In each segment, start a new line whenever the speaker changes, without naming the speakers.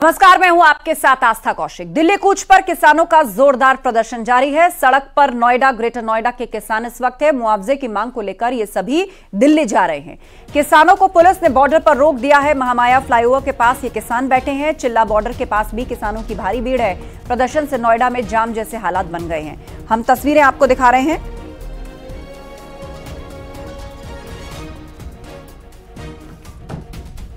नमस्कार, मैं हूं आपके साथ आस्था कौशिक। दिल्ली कूच पर किसानों का जोरदार प्रदर्शन जारी है। सड़क पर नोएडा, ग्रेटर नोएडा के किसान इस वक्त है। मुआवजे की मांग को लेकर ये सभी दिल्ली जा रहे हैं। किसानों को पुलिस ने बॉर्डर पर रोक दिया है। महामाया फ्लाईओवर के पास ये किसान बैठे हैं। चिल्ला बॉर्डर के पास भी किसानों की भारी भीड़ है। प्रदर्शन से नोएडा में जाम जैसे हालात बन गए हैं। हम तस्वीरें आपको दिखा रहे हैं।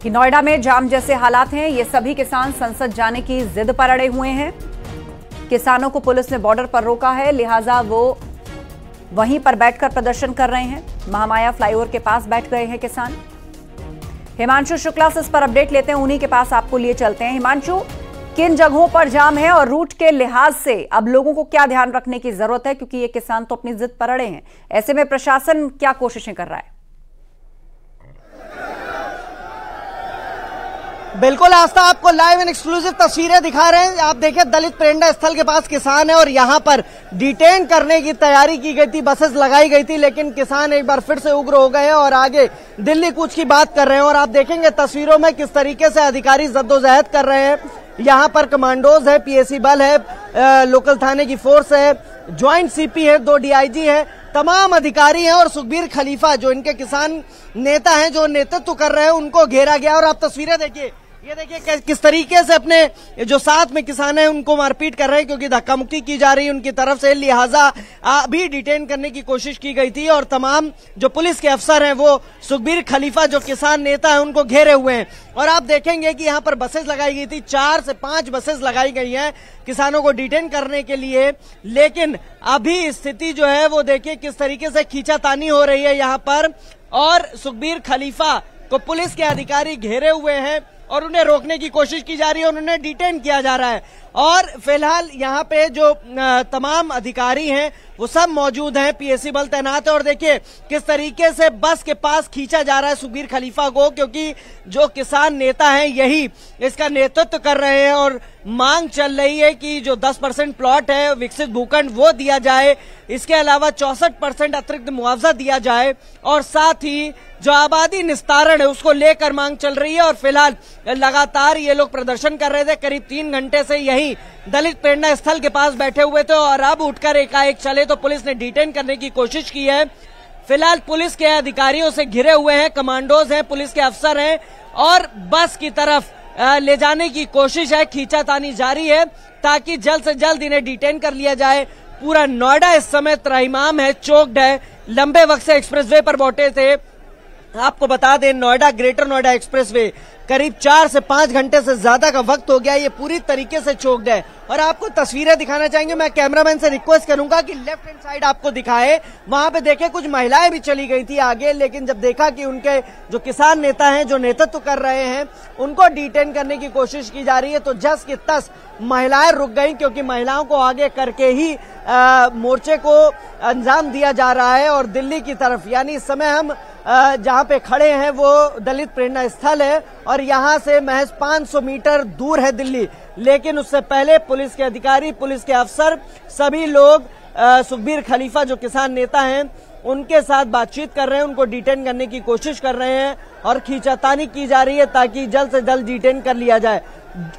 कि नोएडा में जाम जैसे हालात हैं। ये सभी किसान संसद जाने की जिद पर अड़े हुए हैं। किसानों को पुलिस ने बॉर्डर पर रोका है, लिहाजा वो वहीं पर बैठकर प्रदर्शन कर रहे हैं। महामाया फ्लाईओवर के पास बैठ गए हैं किसान। हिमांशु शुक्ला से इस पर अपडेट लेते हैं, उन्हीं के पास आपको लिए चलते हैं। हिमांशु, किन जगहों पर जाम है और रूट के लिहाज से अब लोगों को क्या ध्यान रखने की जरूरत है, क्योंकि ये किसान तो अपनी जिद पर अड़े हैं। ऐसे में प्रशासन क्या कोशिशें कर रहा है?
बिल्कुल आस्था, आपको लाइव एंड एक्सक्लूसिव तस्वीरें दिखा रहे हैं। आप देखिए, दलित प्रेरणा स्थल के पास किसान है और यहाँ पर डिटेन करने की तैयारी की गई थी, बसेस लगाई गई थी, लेकिन किसान एक बार फिर से उग्र हो गए हैं और आगे दिल्ली कूच की बात कर रहे हैं। और आप देखेंगे तस्वीरों में किस तरीके से अधिकारी जद्दोजहद कर रहे हैं। यहाँ पर कमांडोज है, पीएसी बल है, लोकल थाने की फोर्स है, ज्वाइंट सीपी है, 2 डीआईजी है, तमाम अधिकारी हैं और सुखबीर खलीफा जो इनके किसान नेता हैं, जो नेतृत्व कर रहे हैं, उनको घेरा गया। और आप तस्वीरें देखिए, ये देखिए किस तरीके से अपने जो साथ में किसान हैं उनको मारपीट कर रहे हैं, क्योंकि धक्का मुक्की की जा रही है उनकी तरफ से। लिहाजा अभी डिटेन करने की कोशिश की गई थी और तमाम जो पुलिस के अफसर हैं वो सुखबीर खलीफा जो किसान नेता है उनको घेरे हुए हैं। और आप देखेंगे कि यहाँ पर बसेस लगाई गई थी, 4 से 5 बसेस लगाई गई हैं किसानों को डिटेन करने के लिए। लेकिन अभी स्थिति जो है वो देखिए किस तरीके से खींचातानी हो रही है यहाँ पर, और सुखबीर खलीफा को पुलिस के अधिकारी घेरे हुए हैं और उन्हें रोकने की कोशिश की जा रही है, उन्हें डिटेन किया जा रहा है। और फिलहाल यहाँ पे जो तमाम अधिकारी हैं वो सब मौजूद हैं, पीएसी बल तैनात है। और देखिए किस तरीके से बस के पास खींचा जा रहा है सुखबीर खलीफा को, क्योंकि जो किसान नेता हैं यही इसका नेतृत्व कर रहे हैं और मांग चल रही है कि जो 10% प्लॉट है विकसित भूखंड वो दिया जाए, इसके अलावा 64% अतिरिक्त मुआवजा दिया जाए, और साथ ही जो आबादी निस्तारण है उसको लेकर मांग चल रही है। और फिलहाल लगातार ये लोग प्रदर्शन कर रहे थे, करीब 3 घंटे से यही दलित प्रेरणा स्थल के पास बैठे हुए थे, और अब उठकर एकाएक चले तो पुलिस ने डिटेन करने की कोशिश की है। फिलहाल पुलिस के अधिकारियों से घिरे हुए हैं, कमांडोज हैं, पुलिस के अफसर हैं, और बस की तरफ ले जाने की कोशिश है, खींचातानी जारी है ताकि जल्द से जल्द इन्हें डिटेन कर लिया जाए। पूरा नोएडा इस समय त्रहिमाम है, चोक्ड है, लंबे वक्त से एक्सप्रेसवे पर बैठे थे। आपको बता दें, नोएडा ग्रेटर नोएडा एक्सप्रेसवे करीब 4 से 5 घंटे से ज्यादा का वक्त हो गया, ये पूरी तरीके से चोक्ड है। और आपको तस्वीरें दिखाना चाहेंगे, मैं कैमरामैन से रिक्वेस्ट करूंगा कि लेफ्ट हैंड साइड आपको दिखाए। वहां पे देखे कुछ महिलाएं भी चली गई थी आगे, लेकिन जब देखा कि उनके जो किसान नेता हैं जो नेतृत्व कर रहे हैं उनको डिटेन करने की कोशिश की जा रही है, तो जस की तस महिलाएं रुक गई, क्योंकि महिलाओं को आगे करके ही मोर्चे को अंजाम दिया जा रहा है। और दिल्ली की तरफ, यानी इस समय हम जहां पे खड़े हैं वो दलित प्रेरणा स्थल है और यहां से महज 500 मीटर दूर है दिल्ली, लेकिन उससे पहले पुलिस के अधिकारी, पुलिस के अफसर, सभी लोग सुखबीर खलीफा जो किसान नेता हैं उनके साथ बातचीत कर रहे हैं, उनको डिटेन करने की कोशिश कर रहे हैं और खींचातानी की जा रही है ताकि जल्द से जल्द डिटेन कर लिया जाए।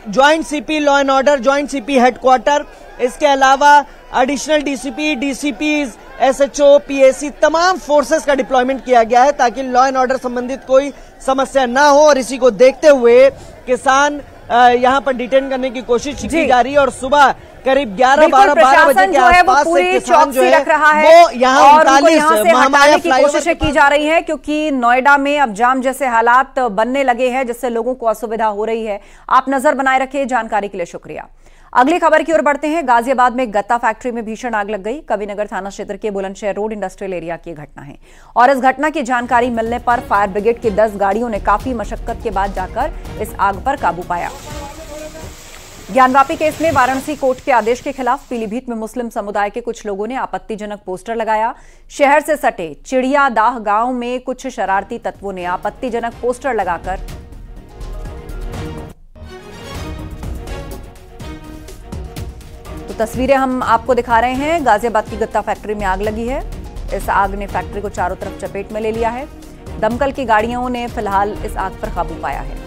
Joint CP law and order, joint CP headquarter, इसके अलावा एडिशनल डीसीपी, डीसीपीज, एसएचओ, पीएसी, तमाम फोर्सेस का डिप्लॉयमेंट किया गया है ताकि लॉ एंड ऑर्डर संबंधित कोई समस्या ना हो। और इसी को देखते हुए किसान यहाँ पर डिटेन करने की कोशिश की जा रही है। और सुबह करीब 11-12 बजे के आसपास से किसान जो है वो यहाँ 39 महामाया
की कोशिशें की जा रही है, क्योंकि नोएडा में अब जाम जैसे हालात बनने लगे हैं जिससे लोगों को असुविधा हो रही है। आप नजर बनाए रखिए। जानकारी के लिए शुक्रिया। अगली खबर की ओर बढ़ते हैं। गाजियाबाद में गत्ता फैक्ट्री में भीषण आग लग गई। कविनगर थाना क्षेत्र के बुलंदशहर रोड इंडस्ट्रियल एरिया की घटना है और इस घटना की जानकारी मिलने पर फायर ब्रिगेड की 10 गाड़ियों ने काफी मशक्कत के बाद जाकर इस आग पर काबू पाया। ज्ञानवापी केस में वाराणसी कोर्ट के आदेश के खिलाफ पीलीभीत में मुस्लिम समुदाय के कुछ लोगों ने आपत्तिजनक पोस्टर लगाया। शहर से सटे चिड़ियादाह गांव में कुछ शरारती तत्वों ने आपत्तिजनक पोस्टर लगाकर तस्वीरें हम आपको दिखा रहे हैं। गाजियाबाद की गत्ता फैक्ट्री में आग लगी है। इस आग ने फैक्ट्री को चारों तरफ चपेट में ले लिया है। दमकल की गाड़ियों ने फिलहाल इस आग पर काबू पाया है।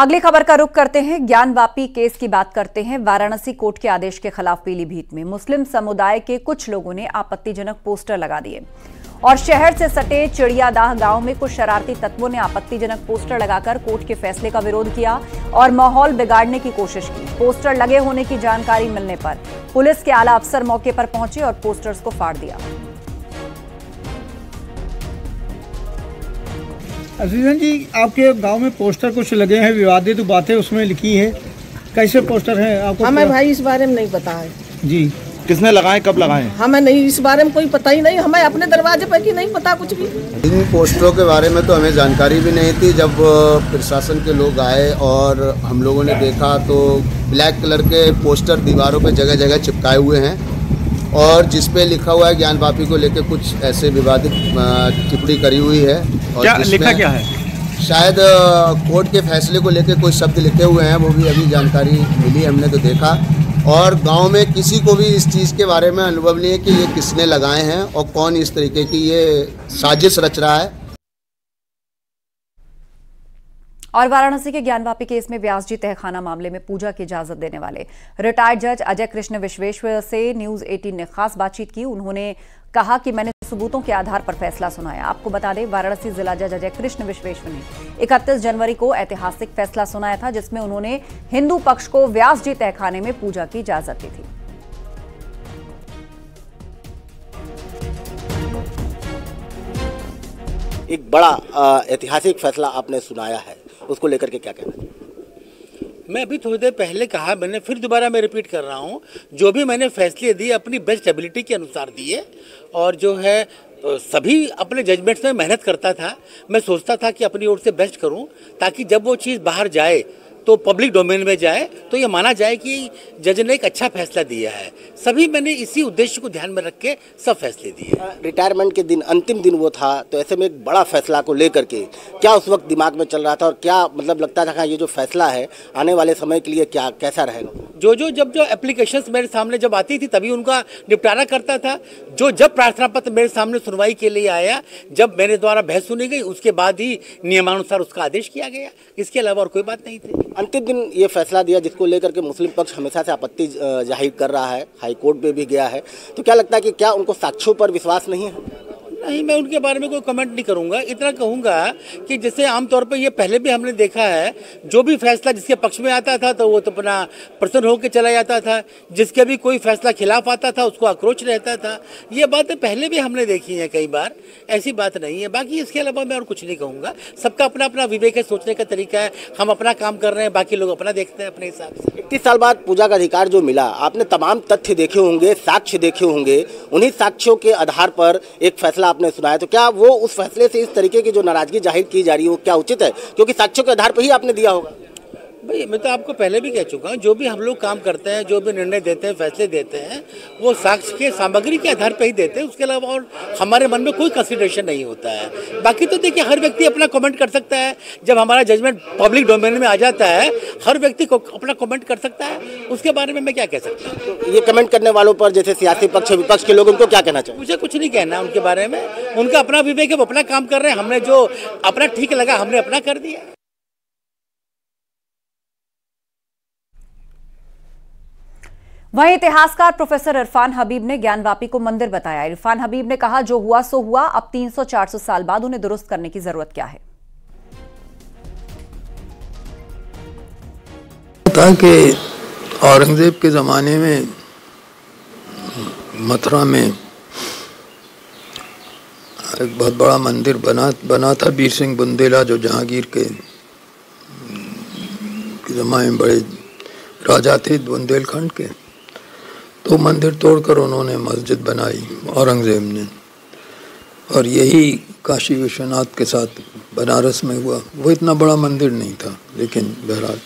अगली खबर का रुख करते हैं। ज्ञानवापी केस की बात करते हैं। वाराणसी कोर्ट के आदेश के खिलाफ पीलीभीत में मुस्लिम समुदाय के कुछ लोगों ने आपत्तिजनक पोस्टर लगा दिए और शहर से सटे चिड़ियादाह गांव में कुछ शरारती तत्वों ने आपत्तिजनक पोस्टर लगाकर कोर्ट के फैसले का विरोध किया और माहौल बिगाड़ने की कोशिश की। पोस्टर लगे होने की जानकारी मिलने पर पुलिस के आला अफसर मौके पर पहुंचे और पोस्टर्स को फाड़ दिया।
अजीजन जी, आपके गांव में पोस्टर कुछ लगे हैं, विवादित बातें उसमें लिखी है, कैसे पोस्टर हैं आपको?
हमें भाई इस बारे में नहीं पता है
जी। किसने लगाए, कब लगाए?
हमें नहीं, इस बारे में कोई पता ही नहीं। हमें अपने दरवाजे पर की नहीं पता कुछ भी।
इन पोस्टरों के बारे में तो हमें जानकारी भी नहीं थी। जब प्रशासन के लोग आए और हम लोगों ने देखा तो ब्लैक कलर के पोस्टर दीवारों पे जगह जगह चिपकाए हुए हैं और जिस पे लिखा हुआ है ज्ञानवापी को लेकर कुछ ऐसे विवादित टिप्पणी करी हुई है। और
क्या लिखा क्या है?
शायद कोर्ट के फैसले को लेकर कुछ शब्द लिखे हुए हैं, वो भी अभी जानकारी मिली, हमने तो देखा। और गांव में किसी को भी इस चीज़ के बारे में अनुभव नहीं है कि ये किसने लगाए हैं और कौन इस तरीके की ये साजिश रच रहा है।
और वाराणसी के ज्ञानवापी केस में व्यास जी तहखाना मामले में पूजा की इजाजत देने वाले रिटायर्ड जज अजय कृष्ण विश्वेश्वर से न्यूज 18 ने खास बातचीत की। उन्होंने कहा कि मैंने सबूतों के आधार पर फैसला सुनाया। आपको बता दें, वाराणसी जिला जज अजय कृष्ण विश्वेश्वर ने 31 जनवरी को ऐतिहासिक फैसला सुनाया था जिसमें उन्होंने हिंदू पक्ष को व्यास जी तहखाने में पूजा की इजाजत दी थी।
एक बड़ा ऐतिहासिक फैसला आपने सुनाया है, उसको लेकर के क्या कहना है?
मैं अभी थोड़ी देर पहले कहा, मैंने फिर दोबारा मैं रिपीट कर रहा हूँ, जो भी मैंने फैसले दिए अपनी बेस्ट एबिलिटी के अनुसार दिए और जो है सभी अपने जजमेंट्स में मेहनत करता था। मैं सोचता था कि अपनी ओर से बेस्ट करूँ ताकि जब वो चीज़ बाहर जाए तो पब्लिक डोमेन में जाए तो ये माना जाए कि जज ने एक अच्छा फैसला दिया है। सभी मैंने इसी उद्देश्य को ध्यान में रख के सब फैसले दिए।
रिटायरमेंट के दिन अंतिम दिन वो था, तो ऐसे में एक बड़ा फैसला को लेकर के क्या उस वक्त दिमाग में चल रहा था और क्या मतलब लगता था कि ये जो फैसला है आने वाले समय के लिए क्या कैसा रहेगा?
जब एप्लीकेशंस मेरे सामने जब आती थी तभी उनका निपटारा करता था। जब प्रार्थना पत्र मेरे सामने सुनवाई के लिए आया, जब मेरे द्वारा बहस सुनी गई, उसके बाद ही नियमानुसार उसका आदेश किया गया। इसके अलावा और कोई बात नहीं थी।
अंतिम दिन ये फैसला दिया जिसको लेकर के मुस्लिम पक्ष हमेशा से आपत्ति जाहिर कर रहा है, हाई कोर्ट में भी गया है, तो क्या लगता है कि क्या उनको साक्ष्यों पर विश्वास नहीं है?
नहीं, मैं उनके बारे में कोई कमेंट नहीं करूंगा। इतना कहूंगा कि जैसे आमतौर पर ये पहले भी हमने देखा है, जो भी फैसला जिसके पक्ष में आता था तो वो तो अपना प्रसन्न होकर चला जाता था, जिसके भी कोई फैसला खिलाफ आता था उसको आक्रोश रहता था। ये बातें पहले भी हमने देखी हैं कई बार, ऐसी बात नहीं है। बाकी इसके अलावा मैं और कुछ नहीं कहूँगा। सबका अपना अपना विवेक है, सोचने का तरीका है। हम अपना काम कर रहे हैं, बाकी लोग अपना देखते हैं अपने हिसाब से।
31 साल बाद पूजा का अधिकार जो मिला, आपने तमाम तथ्य देखे होंगे, साक्ष्य देखे होंगे, उन्हीं साक्ष्यों के आधार पर एक फैसला आपने सुनाया, तो क्या वो उस फैसले से इस तरीके की जो नाराजगी जाहिर की जा रही है वो क्या उचित है? क्योंकि साक्ष्यों के आधार पर ही आपने दिया होगा।
भाई मैं तो आपको पहले भी कह चुका हूँ, जो भी हम लोग काम करते हैं, जो भी निर्णय देते हैं, फैसले देते हैं, वो साक्ष्य के सामग्री के आधार पर ही देते हैं। उसके अलावा और हमारे मन में कोई कंसिडरेशन नहीं होता है। बाकी तो देखिए, हर व्यक्ति अपना कमेंट कर सकता है। जब हमारा जजमेंट पब्लिक डोमेन में आ जाता है, हर व्यक्ति को अपना कमेंट कर सकता है। उसके बारे में मैं क्या कह सकता हूँ?
तो ये कमेंट करने वालों पर जैसे सियासी पक्ष विपक्ष के लोग, उनको क्या कहना चाहिए?
मुझे कुछ नहीं कहना है उनके बारे में। उनका अपना विवेक है, वो अपना काम कर रहे हैं। हमने जो अपना ठीक लगा हमने अपना कर दिया।
वहीं इतिहासकार प्रोफेसर इरफान हबीब ने ज्ञानवापी को मंदिर बताया। इरफान हबीब ने कहा, जो हुआ सो हुआ, अब 300-400 साल बाद उन्हें दुरुस्त करने की जरूरत क्या है?
था कि औरंगजेब के ज़माने में मथुरा में एक बहुत बड़ा मंदिर बना था। बीर सिंह बुंदेला जो जहांगीर के ज़माने में बड़े राजा थे बुंदेलखंड के, तो मंदिर तोड़कर उन्होंने मस्जिद बनाई औरंगजेब ने। और यही काशी विश्वनाथ के साथ बनारस में हुआ। वो इतना बड़ा मंदिर नहीं था, लेकिन बहरहाल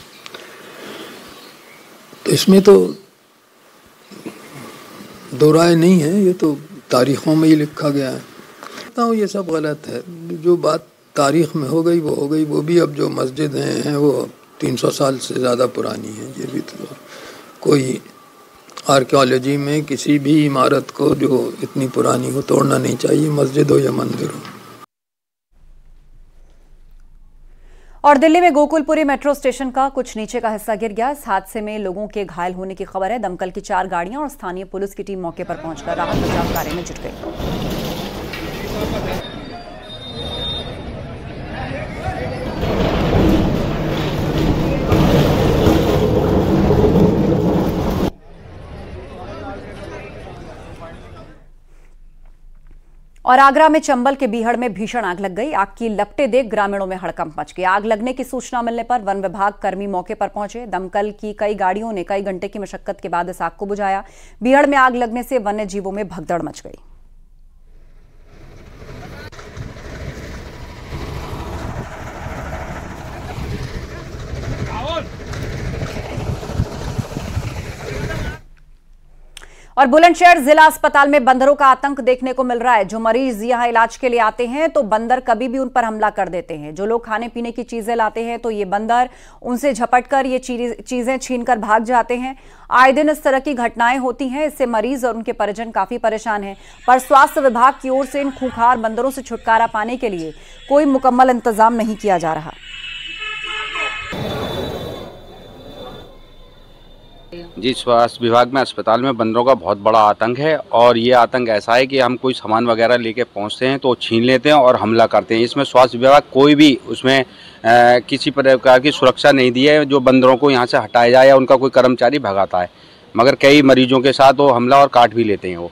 तो इसमें तो दो राय नहीं है, ये तो तारीखों में ही लिखा गया है। कहता हूँ ये सब गलत है। जो बात तारीख में हो गई वो हो गई। वो भी अब जो मस्जिद हैं वो 300 साल से ज़्यादा पुरानी है। ये भी तो कोई आर्कियोलॉजी में किसी भी इमारत को जो इतनी पुरानी हो तोड़ना नहीं चाहिए, मस्जिद हो या मंदिर हो।
और दिल्ली में गोकुलपुरी मेट्रो स्टेशन का कुछ नीचे का हिस्सा गिर गया। इस हादसे में लोगों के घायल होने की खबर है। दमकल की 4 गाड़ियां और स्थानीय पुलिस की टीम मौके पर पहुंचकर राहत बचाव कार्य में जुट गई। और आगरा में चंबल के बीहड़ में भीषण आग लग गई। आग की लपटें देख ग्रामीणों में हड़कंप मच गया। आग लगने की सूचना मिलने पर वन विभाग कर्मी मौके पर पहुंचे। दमकल की कई गाड़ियों ने कई घंटे की मशक्कत के बाद इस आग को बुझाया। बीहड़ में आग लगने से वन्य जीवों में भगदड़ मच गई। और बुलंदशहर जिला अस्पताल में बंदरों का आतंक देखने को मिल रहा है। जो मरीज यहां इलाज के लिए आते हैं तो बंदर कभी भी उन पर हमला कर देते हैं। जो लोग खाने पीने की चीजें लाते हैं तो ये बंदर उनसे झपटकर ये चीजें छीनकर भाग जाते हैं। आए दिन इस तरह की घटनाएं होती हैं। इससे मरीज और उनके परिजन काफी परेशान हैं। पर स्वास्थ्य विभाग की ओर से इन खूंखार बंदरों से छुटकारा पाने के लिए कोई मुकम्मल इंतजाम नहीं किया जा रहा।
जी, स्वास्थ्य विभाग में अस्पताल में बंदरों का बहुत बड़ा आतंक है। और ये आतंक ऐसा है कि हम कोई सामान वगैरह लेके पहुंचते हैं तो छीन लेते हैं और हमला करते हैं। इसमें स्वास्थ्य विभाग कोई भी उसमें किसी प्रकार की सुरक्षा नहीं दी है जो बंदरों को यहाँ से हटाया जाए या उनका कोई कर्मचारी भगाता है। मगर कई मरीजों के साथ वो हमला और काट भी लेते हैं वो।